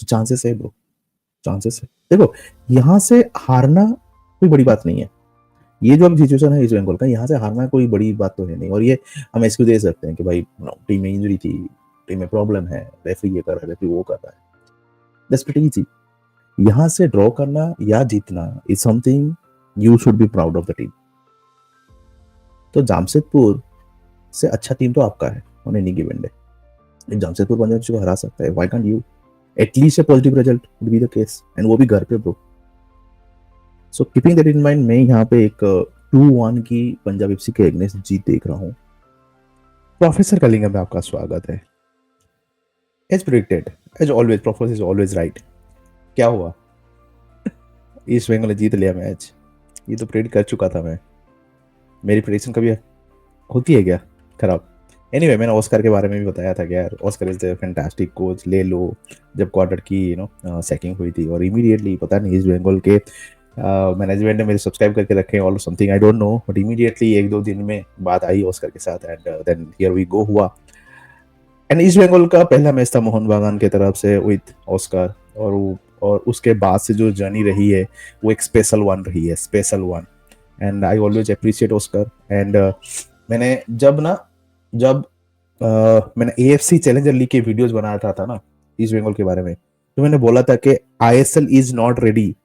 Chances है bro, chances है। देखो यहाँ से हारना कोई बड़ी बात नहीं है, ये जो अब सिचुएशन है ईस्ट बंगाल का, यहाँ से हारना कोई बड़ी बात तो है नहीं। और ये हम एक्सक्यूज दे सकते हैं कि भाई टीम में इंजरी थी, टीम में प्रॉब्लम है, रेफरी ये कर रहा है, रेफरी वो कर रहा है, दैट्स प्रीटी इजी। यहाँ से ड्रॉ करना या जीतना is something you should be proud of the team. तो जामशेदपुर से अच्छा टीम तो आपका है on any given day. Jamshedpur Punjab को हरा सकता है, why can't you? At least A positive result would be the case, and वो भी घर पे bro. So keeping that in mind, मैं यहाँ पे एक 2-1 की पंजाब एफसी के अगेंस्ट जीत देख रहा हूँ। प्रोफेसर कलिंगम में आपका स्वागत है। As predicted, as always, professor is always right. क्या हुआ? ईस्ट बंगाल ने जीत लिया मैच, ये तो प्रेडिक्ट कर चुका था मैं। मेरी प्रेडिक्शन कभी होती है क्या खराब? एनीवे, मैंने ऑस्कर के बारे में भी बताया था कि यार Oscar is the fantastic coach, ले लो। जब क्वार्टर की सैकिंग हुई थी और इमीडिएटली पता नहीं ईस्ट बंगाल के मैनेजमेंट ने मेरे सब्सक्राइब करके रखे और something, I don't know, but immediately 1-2 दिन में बात आई ऑस्कर के साथ, and then here we go हुआ। एंड ईस्ट बंगाल का पहला मैच था मोहन बागान की तरफ से विद ऑस्कर, और उसके बाद से जो जर्नी रही है वो एक स्पेशल वन रही है, special one. And I always appreciate Oscar. And मैंने जब मैंने AFC चैलेंजर लीग के वीडियोस बनाया था ना ईस्ट बंगाल के बारे में, तो मैंने बोला था कि ISL is not ready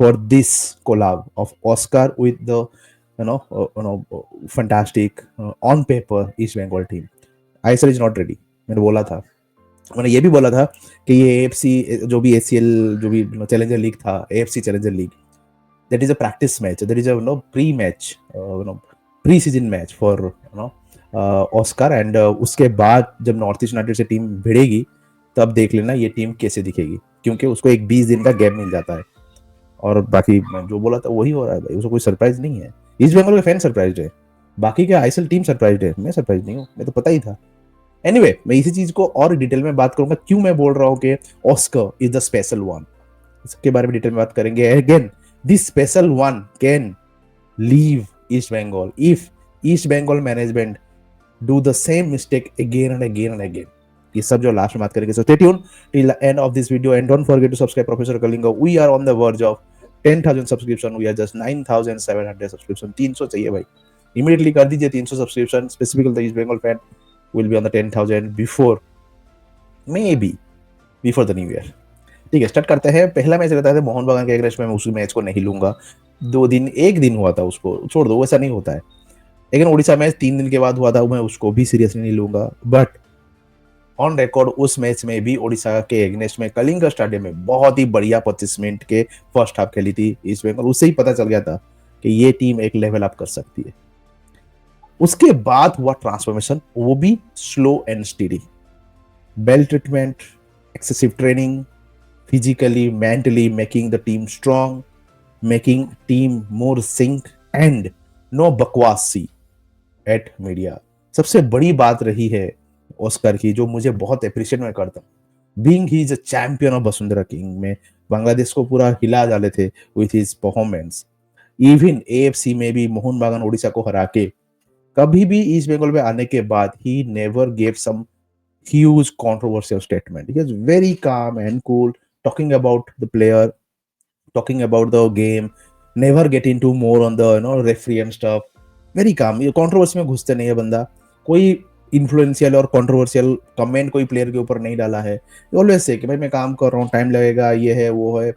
for this collab of Oscar with the fantastic on paper East Bengal team. ISL is not ready, मैंने बोला था। मैंने ये भी बोला था कि ये AFC जो भी ACL जो भी चैलेंजर लीग था, AFC challenger league, that is a practice match, that is a pre match, pre season match for Oscar. And उसके बाद जब नॉर्थ ईस्ट यूनाइटेड से टीम भिड़ेगी तब देख लेना ये टीम कैसे दिखेगी, क्योंकि उसको एक 20 दिन का गैप मिल जाता है। और बाकी मैं जो बोला था वही हो रहा है भाई, उसको कोई सरप्राइज नहीं है। ईस्ट बंगाल के फैन सरप्राइज है, बाकी के ISL टीम सरप्राइज है, मैं सरप्राइज नहीं हूँ, मैं तो पता ही था। एनीवे, मैं इसी चीज को और डिटेल में बात करूंगा, क्यों मैं बोल रहा हूँ कि Oscar is the special one, इसके बारे में डिटेल में बात करेंगे। Again, this special one can leave East Bengal if East Bengal management do the same mistake again and again and again. ये सब जो लास्ट में बात करेंगे। So stay tune till the end of this video and don't forget to subscribe professor Kalinga. We are on the verge of 10,000 subscription, we are just 9,700 subscription. 300 चाहिए भाई, immediately कर दीजिए 300 subscription. Specifically the East Bengal fan will be on the 10,000 before, maybe before the new year। ठीक है, start करते हैं। पहला match रहता है मोहन बागान के अगेंस्ट में, मैं उस मैच को नहीं लूंगा। 1 दिन हुआ था, उसको छोड़ दो, वैसा नहीं होता है। लेकिन उड़ीसा मैच 3 दिन के बाद हुआ था, मैं उसको भी सीरियसली नहीं लूंगा। बट ऑन रिकॉर्ड उस मैच में भी उड़ीसा के अगेंस्ट में कलिंगा स्टेडियम में बहुत ही बढ़िया 25 मिनट के फर्स्ट हाफ खेली थी ईस्ट बंगाल। उससे ही पता चल गया था कि ये टीम एक लेवल अप कर सकती है। उसके बाद हुआ ट्रांसफॉर्मेशन, वो भी slow and steady. Bell treatment, excessive training, physically mentally making the team strong, making team more sync, and no बकवास सी एट मीडिया। सबसे बड़ी बात रही है ऑस्कर की, जो मुझे बहुत अप्रिशिएट मैं करता हूँ, being he is a champion of Vasundhara king में बांग्लादेश को पूरा हिला डाले थे with his performance. Even AFC में भी मोहन बागान उड़ीसा को हरा के कभी भी ईस्ट बंगाल में आने के बाद ही never gave some huge controversial statement. He was very calm and cool, talking about the player, talking about the game, never get into more on the referee and stuff. Very calm, ये controversy में घुसते नहीं है बंदा। कोई influential और controversial comment कोई player के ऊपर नहीं डाला है। ऑलवेज से कि भाई मैं काम कर रहा हूँ, टाइम लगेगा, ये है वो है।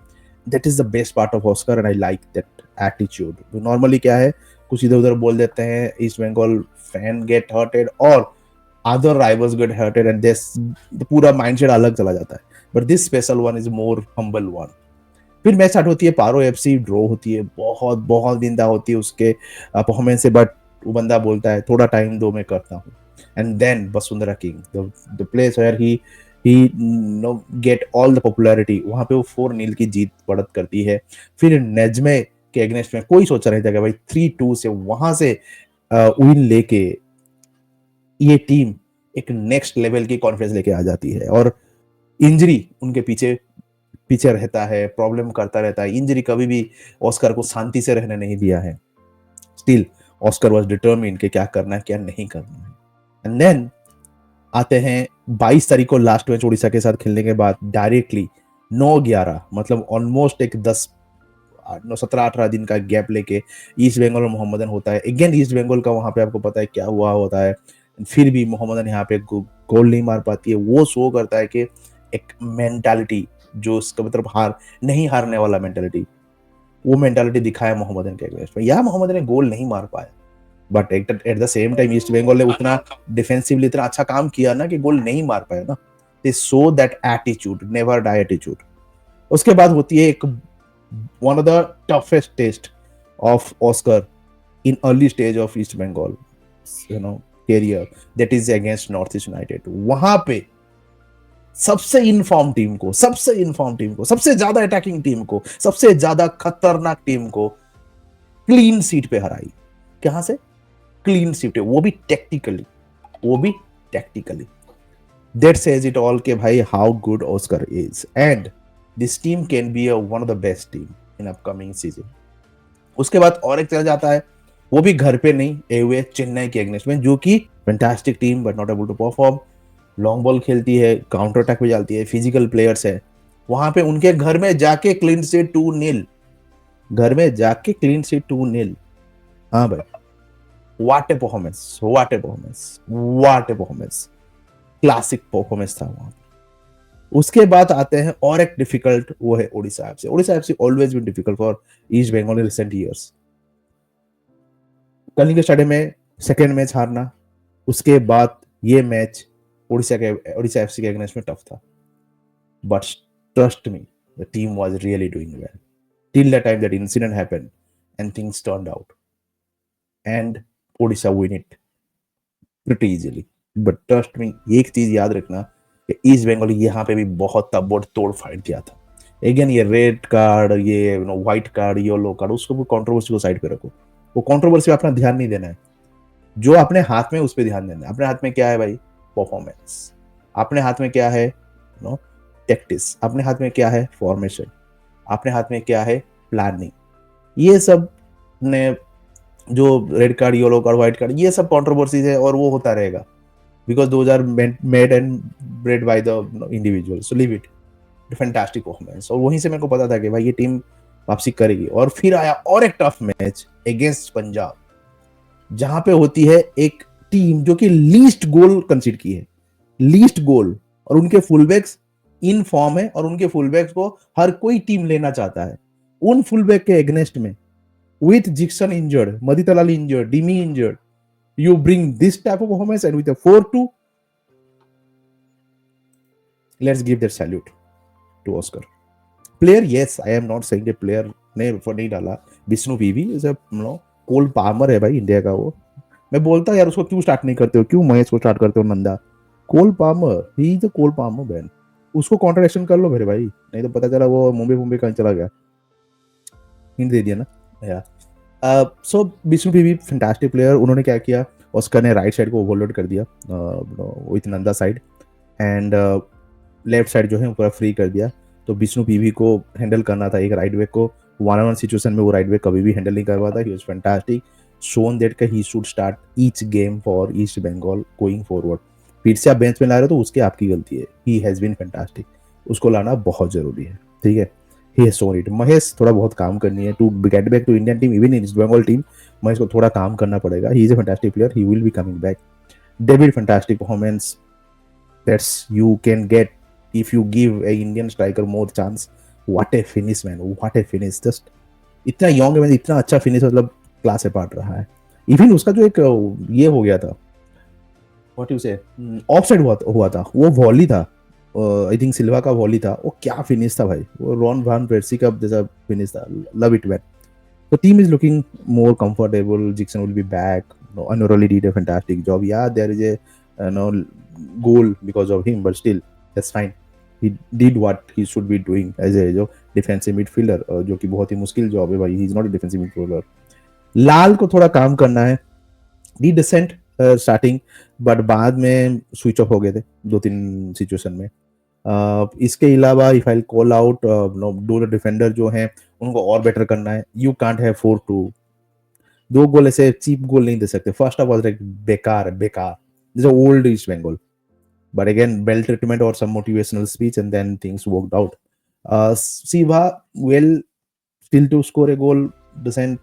That is the best part of Oscar and I like that attitude. Normally क्या है, कुछ इधर उधर बोल देते हैं, East Bengal fan get hurted और other rivals get hurted and this पूरा माइंडसेट अलग चला जाता है। But this special one is more humble one. फिर मैच स्टार्ट होती है, पारो FC ड्रॉ होती है, बहुत बहुत निंदा होती है उसके परफॉर्मेंस से, बट वो बंदा बोलता है थोड़ा टाइम दो, मैं करता हूँ। And then Vasundhara king, the place where he get all the popularity, वहां पे वो 4-0 की जीत बढ़त करती है। फिर नजमे के अगेंस्ट में कोई सोचा नहीं था कि भाई 3-2 से वहां से विन लेके ये टीम एक नेक्स्ट लेवल की कॉन्फिडेंस लेके आ जाती है। और इंजरी उनके पीछे पीछे रहता है, प्रॉब्लम करता रहता है। इंजरी कभी भी ऑस्कर को शांति से रहने नहीं दिया है। स्टिल ऑस्कर वाज डिटरमिन्ड कि क्या करना है क्या नहीं करना है। एंड देन आते हैं 22 तारीख को लास्ट मैच उड़ीसा के साथ खेलने के बाद डायरेक्टली 9-11 मतलब ऑलमोस्ट एक 17-18 दिन का गैप लेके ईस्ट बंगाल और मोहम्मदन होता है अगेन। ईस्ट बंगाल का वहां पे आपको पता है क्या हुआ होता है, फिर भी मोहम्मदन यहाँ पे गोल नहीं मार पाती है। वो शो करता है कि एक मेंटालिटी जो उसका मतलब हार नहीं हारने वाला मेंटालिटी, वो मेंटालिटी दिखाया मोहम्मदन के अगेंस्ट में। या मोहम्मदन ने गोल नहीं मार पाया, but at the same time East Bengal ने उतना डिफेंसिवली इतना अच्छा काम किया ना कि गोल नहीं मार पाया ना। They show that attitude, never die attitude. उसके बाद होती है एक one of the toughest test of Oscar in early stage of East Bengal, career, that is against Northeast United। वहां पे सबसे इनफॉर्म टीम को, सबसे ज्यादा अटैकिंग टीम को, सबसे ज्यादा खतरनाक टीम को क्लीन सीट पे हराई। कहां से? क्लीन सीट पे, वो भी tactically. That says it all के भाई how good Oscar is, and this team can be one of the best team in upcoming season. उसके बाद और एक चला जाता है, वो भी घर पे नहीं, एवे चेन्नई के अगेंस्ट में, जो कि fantastic team but not able to perform. Long ball खेलती है, काउंटर अटैक पे जाती है, फिजिकल प्लेयर्स है। वहां पे उनके घर में जाके क्लीन सीट 2-0, घर में जाके क्लीन सीट 2-0। हाँ भाई, what A performance, classic performance था वहां। उसके बाद आते हैं और एक डिफिकल्ट, वो है Odisha FC. Odisha FC always been difficult for East Bengal in recent years. Kalinga stadium में सेकेंड मैच हारना, उसके बाद ये मैच ओडिशा एफसी के अगेंस्ट में टफ था, but trust me the team was really doing well till the time that incident happened and things turned out and Odisha win it pretty easily. But trust me, एक चीज याद रखना कि east Bengal यहाँ पे भी बहुत तबड़ तोड़ फाइट किया था। अगेन ये रेड कार्ड, ये व्हाइट कार्ड, येलो कार्ड, उसको कंट्रोवर्सी को साइड पे रखो। वो कंट्रोवर्सी पे अपना ध्यान नहीं देना है, जो अपने हाथ में उस पर ध्यान देना है। अपने हाथ में क्या है भाई? परफॉर्मेंस। अपने हाथ में क्या है? टैक्टिक्स। अपने हाथ में क्या है? फॉर्मेशन। अपने हाथ में क्या है? प्लानिंग। ये सब ने जो red card, yellow card, white card, ये सब कंट्रोवर्सीज है और वो होता रहेगा, because those are made and bred by the individual, so leave it। Fantastic performance, और वहीं से मेरे को पता था कि भाई ये टीम वापसी करेगी। और फिर आया और एक टफ मैच अगेंस्ट पंजाब, जहां पे होती है एक टीम जो कि लीस्ट गोल कंसीड की है, लीस्ट गोल, और उनके फुलबैक्स इन फॉर्म है, और उनके फुलबैक्स को हर कोई टीम लेना चाहता है। उन फुलबैक के अगेंस्ट में, with Jeakson injured, Madih Talal injured, Dimi injured, you bring this type of performance, and with a 4-2, let's give that salute to Oscar। Player, yes, I am not saying the player ने for नहीं डाला। Vishnu PV is a Cole Palmer है भाई India का। वो मैं बोलता यार उसको क्यों स्टार्ट नहीं करते हो, क्यों महेश को स्टार्ट करते हो? Nanda Cole Palmer, he is a Cole Palmer ban. उसको कॉन्ट्रैक्शन कर लो मेरे भाई, नहीं तो पता चला वो मुंबई कहीं चला गया। हिंट दे दिया ना यार। सो विष्णु पीवी फैंटास्टिक प्लेयर। उन्होंने क्या किया, ऑस्कर ने राइट साइड को ओवरलोड कर दिया with Nanda side, and left side जो है पूरा फ्री कर दिया। तो विष्णु पीवी को हैंडल करना था एक राइट बैक को, 1-on-1 सिचुएशन में वो राइट बैक कभी भी हैंडल नहीं कर पाता। He was fantastic, shown that का he should start each game for East Bengal going forward. फिर से आप बेंच में ला रहे हो तो उसकी आपकी गलती है। ही हैज बीन फैंटास्टिक, उसको लाना बहुत जरूरी है, ठीक है। He has shown it. Mahesh थोड़ा बहुत काम करनी है to get back to Indian team, even in East Bengal team. Mahesh को थोड़ा काम करना पड़ेगा। He is a fantastic player, he will be coming back. David, fantastic performance that's you can get if you give a Indian striker more chance। what a finish man, what a finish, just इतना young है, इतना अच्छा finish, मतलब class से पाट रहा है। Even उसका जो एक ये हो गया था, व्हाट यू से, ऑफसाइड हुआ था, वो वॉली था, आई थिंक सिल्वा का वॉली था। वो क्या फिनिश था भाई, वो रॉन वान पर्सी का जैसा फिनिश था। Love it man. The team is looking more comfortable. Jixon will be back. Anorali did a fantastic job. Yeah, there is a goal because of him, but still, that's fine. He did what he should be doing as a defensive midfielder, जो कि बहुत ही मुश्किल job है भाई। He is not a defensive midfielder. लाल को थोड़ा काम करना है। Did decent starting, but बाद में स्विच ऑफ हो गए थे 2-3 सिचुएशन में। इसके अलावा इफ आई कॉल आउट, दो डिफेंडर जो हैं उनको और बेटर करना है। यू कांट हैव 4-2, 2 गोल ऐसे चीप गोल नहीं दे सकते। फर्स्ट ऑफ ऑल बेकार this old East Bengal, but again bell treatment or some motivational speech and then things worked out। Siva will still to score a goal decent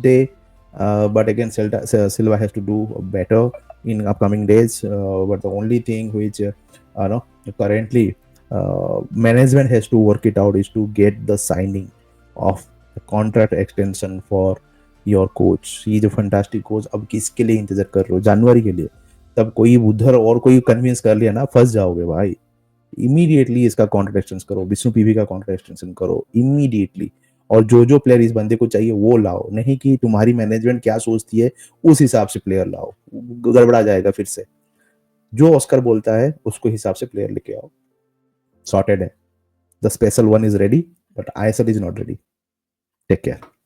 day, but again Silva has to do better in upcoming days. But the only thing which no, currently management has to work it out is to get the signing of the contract extension for your coach. ये जो fantastic coach, अब किसके लिए इंतजार कर रहे हो? जनवरी के लिए. तब कोई उधर और कोई कन्विंस कर लिया ना, फंस जाओगे भाई. इमीडिएटली इसका कॉन्ट्रैक्ट एक्सटेंशन करो, विष्णु पीवी का कॉन्ट्रैक्ट एक्सटेंशन करो इमीडिएटली. और जो प्लेयर इस बंदे को चाहिए वो लाओ, नहीं कि तुम्हारी मैनेजमेंट क्या सोचती है उस हिसाब से प्लेयर लाओ. गड़बड़ा जाएगा फिर से. जो ऑस्कर बोलता है उसको हिसाब से प्लेयर लेके आओ. सॉर्टेड है. The special one is ready but ISL is not ready. Take care.